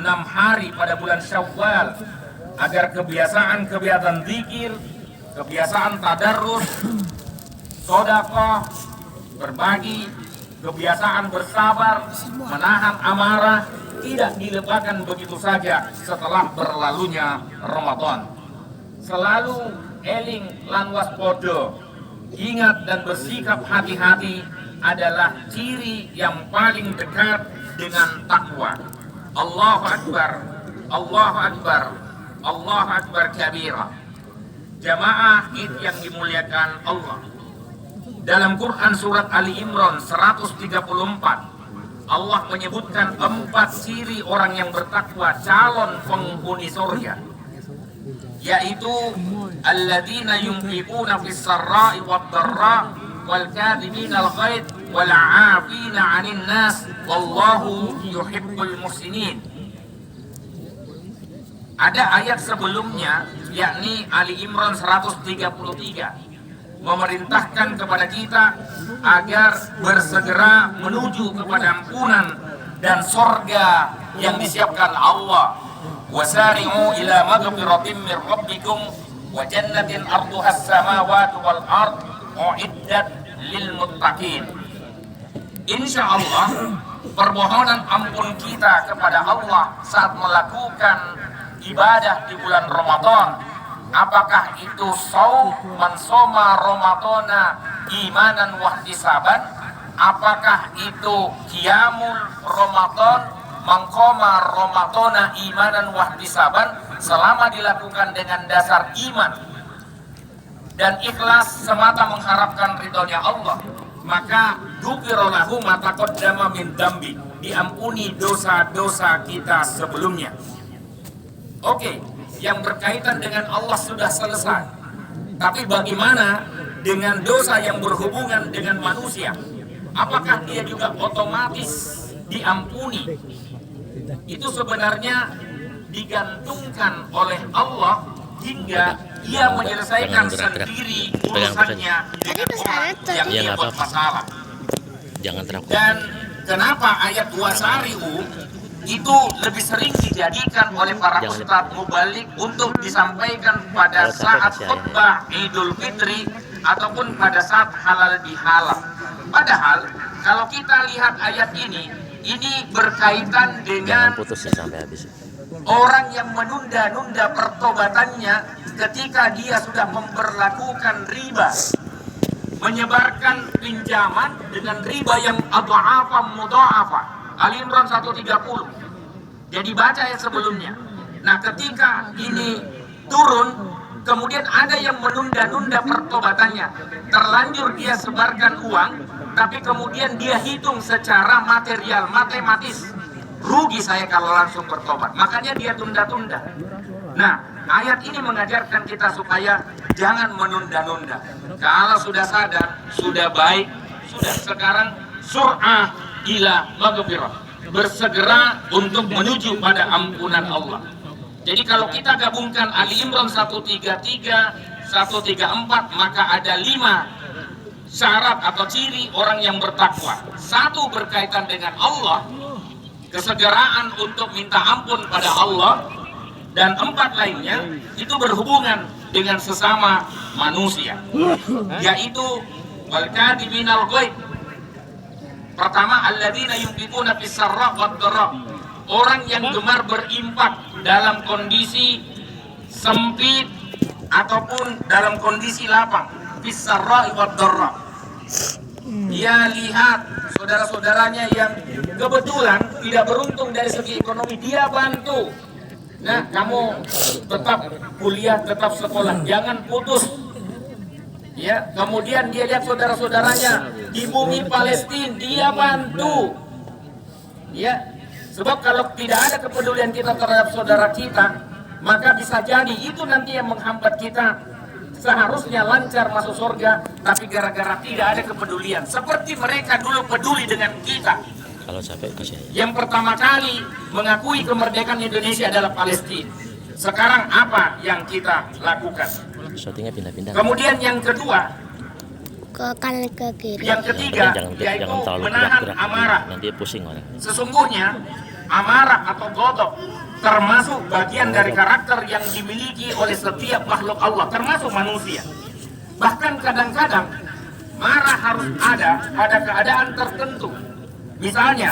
6 hari pada bulan Syawal agar kebiasaan-kebiasaan zikir, kebiasaan tadarrus, sedekah, berbagi, kebiasaan bersabar, menahan amarah tidak dilupakan begitu saja setelah berlalunya Ramadan. Selalu eling lan waspada, ingat dan bersikap hati-hati adalah ciri yang paling dekat dengan takwa. Allahu Akbar, Allahu Akbar, Allahu Akbar kabira. Jamaah Id yang dimuliakan Allah. Dalam Quran surat Ali Imran 134, Allah menyebutkan 4 ciri orang yang bertakwa calon penghuni surga, yaitu alladzina yunfiquna fis sarra'i wad dharra wal kadhibina al ghaidh wal 'afina 'anil nas wallahu yuhibbul muhsinin. Ada ayat sebelumnya yakni Ali Imran 133 memerintahkan kepada kita agar bersegera menuju kepada ampunan dan surga yang disiapkan Allah. Wasari'u ila maghfiratin min rabbikum wa jannatin arduha as-samawati wal ard uiddat lil muttaqin. Insyaallah permohonan ampun kita kepada Allah saat melakukan ibadah di bulan Ramadan, apakah itu shaum man shoma ramadhana imanan wa ihtisaban, apakah itu qiyamul ramadan man qama ramadhana imanan wa ihtisaban, selama dilakukan dengan dasar iman dan ikhlas semata mengharapkan ridhonya Allah, maka ghufira lahu ma taqaddama min dambi, diampuni dosa-dosa kita sebelumnya. Oke, yang berkaitan dengan Allah sudah selesai. Tapi bagaimana dengan dosa yang berhubungan dengan manusia? Apakah dia juga otomatis diampuni? Itu sebenarnya digantungkan oleh Allah hingga ia menyelesaikan sendiri urusannya dengan orang yang dia buat masalah. Dan kenapa ayat wasari'u itu lebih sering dijadikan oleh para ustadz mubalik untuk disampaikan pada saat khutbah Idul Fitri ataupun pada saat halal bihalal. Padahal kalau kita lihat ayat ini berkaitan dengan orang yang menunda-nunda pertobatannya ketika dia sudah memperlakukan riba, menyebarkan pinjaman dengan riba yang adha'afa mudha'afa. Ali Imran 130. Jadi baca yang sebelumnya. Nah, ketika ini turun, kemudian ada yang menunda-nunda pertobatannya. Terlanjur dia sebarkan uang, tapi kemudian dia hitung secara material, matematis. Rugi saya kalau langsung bertobat. Makanya dia tunda-tunda. Nah, ayat ini mengajarkan kita supaya jangan menunda-nunda. Kalau sudah sadar, sudah baik, sudah sekarang sur'ah ila maghfirah, bersegera untuk menuju pada ampunan Allah. Jadi kalau kita gabungkan Ali Imran 133, 134, maka ada 5 syarat atau ciri orang yang bertakwa. 1 berkaitan dengan Allah, kesegeraan untuk minta ampun pada Allah, dan 4 lainnya itu berhubungan dengan sesama manusia, yaitu wal kadhiminal ghaib. Pertama, alladzina yunfiquna fis sarra wad dharra, orang yang gemar berinfak dalam kondisi sempit ataupun dalam kondisi lapang. Fis sarra wad dharra, dia lihat saudara-saudaranya yang kebetulan tidak beruntung dari segi ekonomi, dia bantu. Nah, kamu tetap kuliah, tetap sekolah, jangan putus. Ya, kemudian dia lihat saudara-saudaranya di bumi Palestina, dia bantu. Ya, sebab kalau tidak ada kepedulian kita terhadap saudara kita, maka bisa jadi itu nanti yang menghambat kita seharusnya lancar masuk surga, tapi gara-gara tidak ada kepedulian. Seperti mereka dulu peduli dengan kita. Kalau capek bisa. Yang pertama kali mengakui kemerdekaan Indonesia adalah Palestina. Sekarang apa yang kita lakukan? Syutingnya pindah-pindah. Kemudian yang kedua, ke kanan ke kiri. yang ketiga, yaitu jangan terlalu menahan gerak-gerak, amarah. nanti pusing orang. Sesungguhnya amarah atau godok termasuk bagian dari karakter yang dimiliki oleh setiap makhluk Allah, termasuk manusia. Bahkan kadang-kadang marah harus ada pada keadaan tertentu. Misalnya,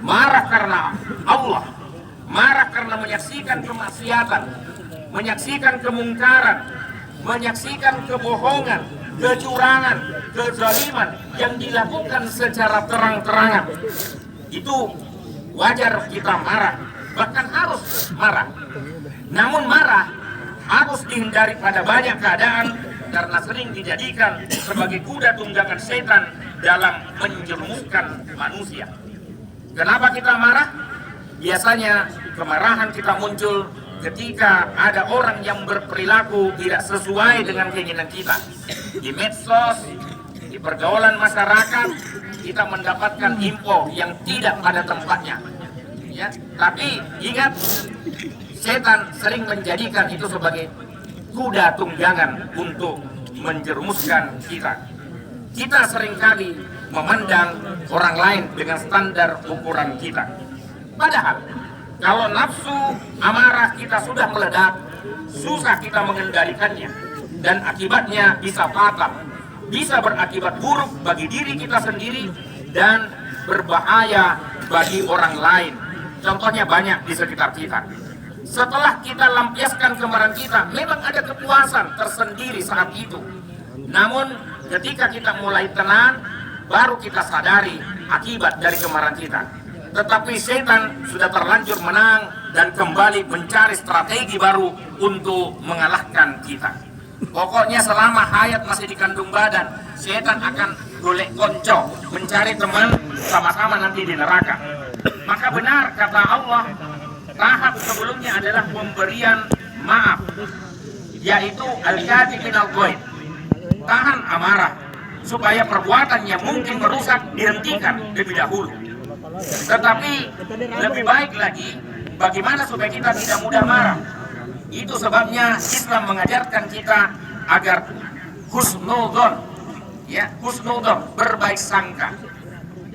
marah karena Allah, marah karena menyaksikan kemaksiatan, menyaksikan kemungkaran, menyaksikan kebohongan, kecurangan, kezaliman yang dilakukan secara terang-terangan. Itu wajar kita marah, bahkan harus marah. Namun marah harus dihindari pada banyak keadaan karena sering dijadikan sebagai kuda tunggangan setan dalam menjerumuskan manusia. Kenapa kita marah? Biasanya kemarahan kita muncul ketika ada orang yang berperilaku tidak sesuai dengan keinginan kita. Di medsos, di pergaulan masyarakat, kita mendapatkan info yang tidak pada tempatnya. Ya, tapi ingat, setan sering menjadikan itu sebagai kuda tunggangan untuk menjerumuskan kita. Kita seringkali memandang orang lain dengan standar ukuran kita. Padahal, kalau nafsu amarah kita sudah meledak, susah kita mengendalikannya. Dan akibatnya bisa fatal, bisa berakibat buruk bagi diri kita sendiri dan berbahaya bagi orang lain. Contohnya banyak di sekitar kita. Setelah kita lampiaskan kemarahan kita, memang ada kepuasan tersendiri saat itu. Namun ketika kita mulai tenang, baru kita sadari akibat dari kemarahan kita. Tetapi setan sudah terlanjur menang dan kembali mencari strategi baru untuk mengalahkan kita. Pokoknya selama hayat masih dikandung badan, setan akan golek konco, mencari teman, sama-sama nanti di neraka. Maka benar kata Allah, tahap sebelumnya adalah pemberian maaf, yaitu al-kadhib minal ghaib. Tahan amarah supaya perbuatan yang mungkin merusak dihentikan lebih dahulu. Tetapi lebih baik lagi, bagaimana supaya kita tidak mudah marah. Itu sebabnya Islam mengajarkan kita agar husnudzon, ya, husnudzon, berbaik sangka.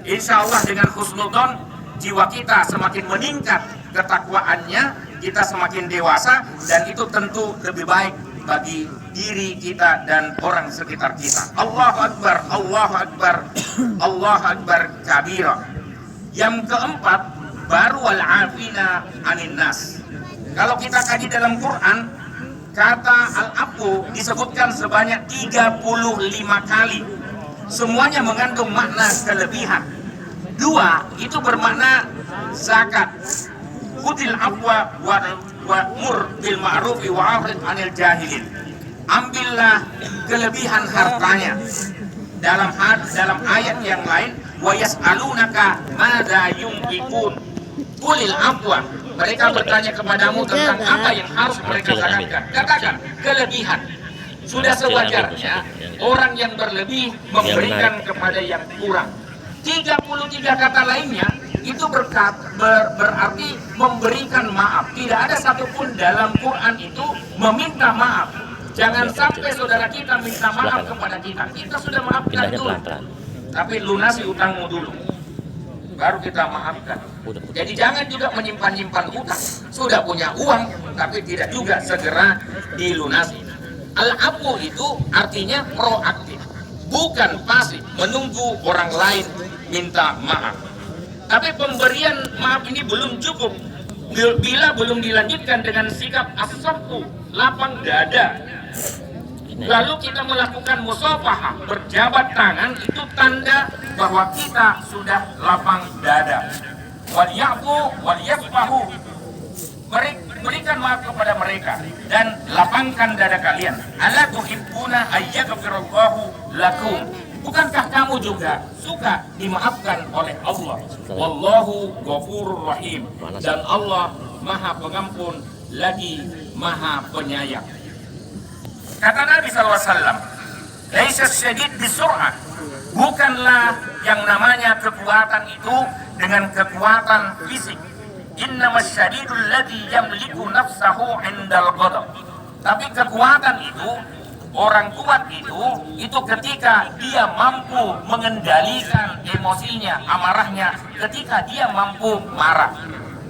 Insya Allah dengan husnudzon, jiwa kita semakin meningkat ketakwaannya, kita semakin dewasa, dan itu tentu lebih baik bagi diri kita dan orang sekitar kita. Allahu Akbar, Allahu Akbar, Allahu Akbar kabira. Yang keempat, baru al-afina anin nas. Kalau kita kaji dalam Quran, kata al-afu disebutkan sebanyak 35 kali. Semuanya mengandung makna kelebihan. 2 itu bermakna zakat. Khudil afwa wa mur bil ma'rufi wa a'rid 'anil jahilin. Ambillah kelebihan hartanya. Dalam ayat yang lain, wa yas'alunaka madza yunfiqun. Qulil afwa. Mereka bertanya kepadamu tentang apa yang harus mereka zakatkan. Katakan kelebihan. Sudah sewajarnya orang yang berlebih memberikan kepada yang kurang. 33 kata lainnya itu berarti memberikan maaf. Tidak ada satupun dalam Quran itu meminta maaf. Jangan sampai saudara kita minta maaf kepada kita. Kita sudah maafkan dulu, tapi lunasi utangmu dulu, baru kita maafkan. Jadi jangan juga menyimpan-nyimpan utang. Sudah punya uang, tapi tidak juga segera dilunasi. Al-afu itu artinya proaktif, bukan pasif menunggu orang lain minta maaf. Tapi pemberian maaf ini belum cukup bila belum dilanjutkan dengan sikap as-safu, lapang dada. Lalu kita melakukan musafahah, berjabat tangan, itu tanda bahwa kita sudah lapang dada. Wal ya'fu wal yasfahu, berikan maaf kepada mereka dan lapangkan dada kalian. Ala tuhibbuna ayyaghfirallahu lakum. Bukankah kamu juga suka dimaafkan oleh Allah? Wallahu ghafurur rahim. Dan Allah Maha Pengampun lagi Maha Penyayang. Kata Nabi SAW, laisa syadid bisur'ah. Bukanlah yang namanya kekuatan itu dengan kekuatan fisik. Innamas syadidul ladzi yamliku nafsahu 'indal ghadab. Tapi kekuatan itu, orang kuat itu ketika dia mampu mengendalikan emosinya, amarahnya, ketika dia mampu marah.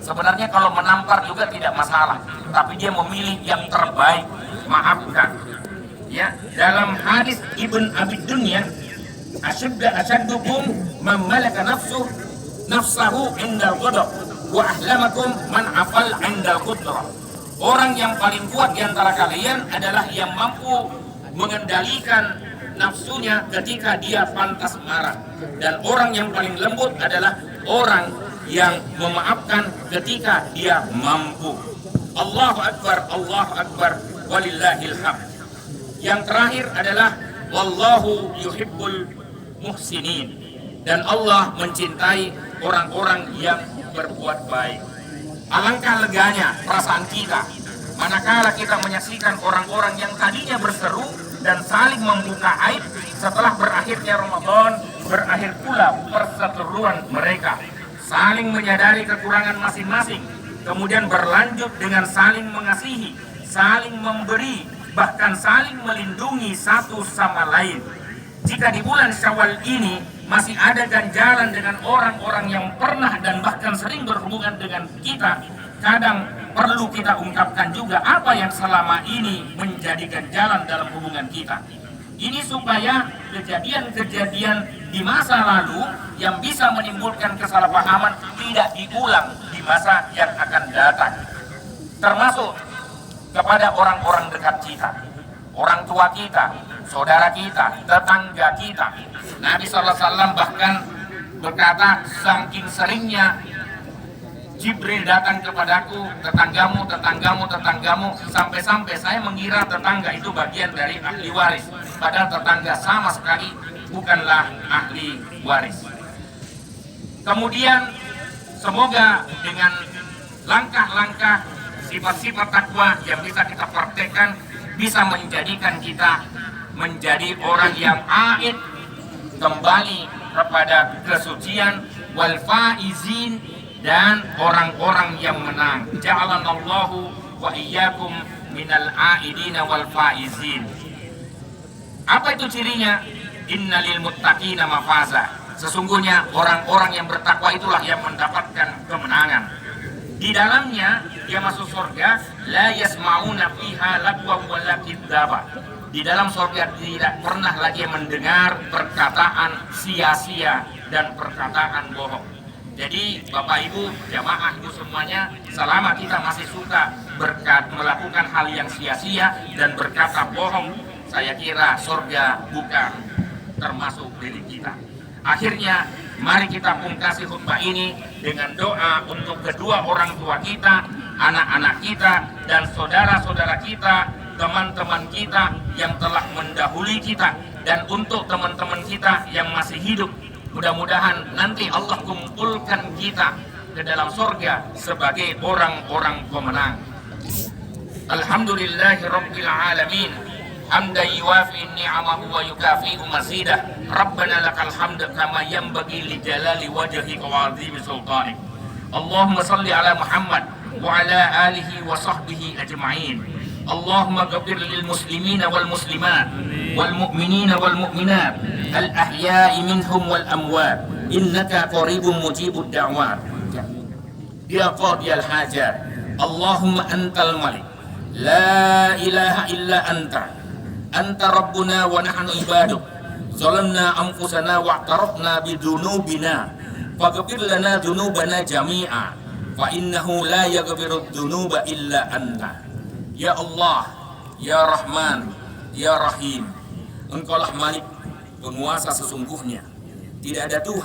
Sebenarnya kalau menampar juga tidak masalah, tapi dia memilih yang terbaik, maafkan. Ya, dalam hadis Ibn Abi Dunya, asyaddukum man malaka nafsahu inda ghadab wa ahlamakum man afal inda qudrah. Orang yang paling kuat di antara kalian adalah yang mampu mengendalikan nafsunya ketika dia pantas marah, dan orang yang paling lembut adalah orang yang memaafkan ketika dia mampu. Allahu Akbar, walillahil hamd. Yang terakhir adalah wallahu yuhibbul muhsinin, dan Allah mencintai orang-orang yang berbuat baik. Alangkah leganya perasaan kita manakala kita menyaksikan orang-orang yang tadinya berseru dan saling membuka aib, setelah berakhirnya Ramadan, berakhir pula perseteruan mereka, saling menyadari kekurangan masing-masing, kemudian berlanjut dengan saling mengasihi, saling memberi, bahkan saling melindungi satu sama lain. Jika di bulan Syawal ini masih ada ganjalan dengan orang-orang yang pernah dan bahkan sering berhubungan dengan kita, kadang perlu kita ungkapkan juga apa yang selama ini menjadi ganjalan dalam hubungan kita. Ini supaya kejadian-kejadian di masa lalu yang bisa menimbulkan kesalahpahaman tidak diulang di masa yang akan datang. Termasuk kepada orang-orang dekat kita, orang tua kita, saudara kita, tetangga kita. Nabi SAW bahkan berkata, saking seringnya Jibril datang kepadaku, tetanggamu, sampai-sampai saya mengira tetangga itu bagian dari ahli waris, padahal tetangga sama sekali bukanlah ahli waris. Kemudian semoga dengan langkah-langkah sifat-sifat takwa yang bisa kita praktekkan bisa menjadikan kita menjadi orang yang aid, kembali kepada kesucian, wal faizin, dan orang-orang yang menang. Ja'alanallahu wa iyyakum minal aidina wal faizin. Apa itu cirinya? Innalil muttaqina mafaza. Sesungguhnya orang-orang yang bertakwa itulah yang mendapatkan kemenangan. Di dalamnya dia masuk surga, la yasma'una fiha lagwa wala kidzaba. Di dalam surga tidak pernah lagi mendengar perkataan sia-sia dan perkataan bohong. Jadi Bapak Ibu, jamaah itu semuanya, selama kita masih suka melakukan hal yang sia-sia dan berkata bohong, saya kira surga bukan termasuk diri kita. Akhirnya mari kita pungkasi khutbah ini dengan doa untuk kedua orang tua kita, anak-anak kita, dan saudara-saudara kita, teman-teman kita yang telah mendahului kita, dan untuk teman-teman kita yang masih hidup. Mudah-mudahan nanti Allah kumpulkan kita ke dalam surga sebagai orang-orang pemenang. Alhamdulillahi Rabbil Alamin, hamdan yuwafi ni'amahu wa yukafi'u mazidah. Rabbana lakal hamdu kama yanbaghi li jalali wajhika wa 'azimi sultanik. Allahumma salli ala Muhammad wa ala alihi wa sahbihi ajma'in. Allahumma ghfir lil muslimina wal muslimat wal mu'minina wal mu'minat al ahya'i minhum wal amwat innaka qaribun mujibud da'wat ya qadiyal hajat. Allahumma antal malik la ilaha illa anta rabbuna wa nahnu ibaduk zalamna anfusana wa i'tarafna bidunubina faghfir lana dunubana jami'a fa innahu la yaghfiru dunuba illa anta. Ya Allah, Ya Rahman, Ya Rahim, Engkaulah Malik, penguasa sesungguhnya. Tidak ada Tuhan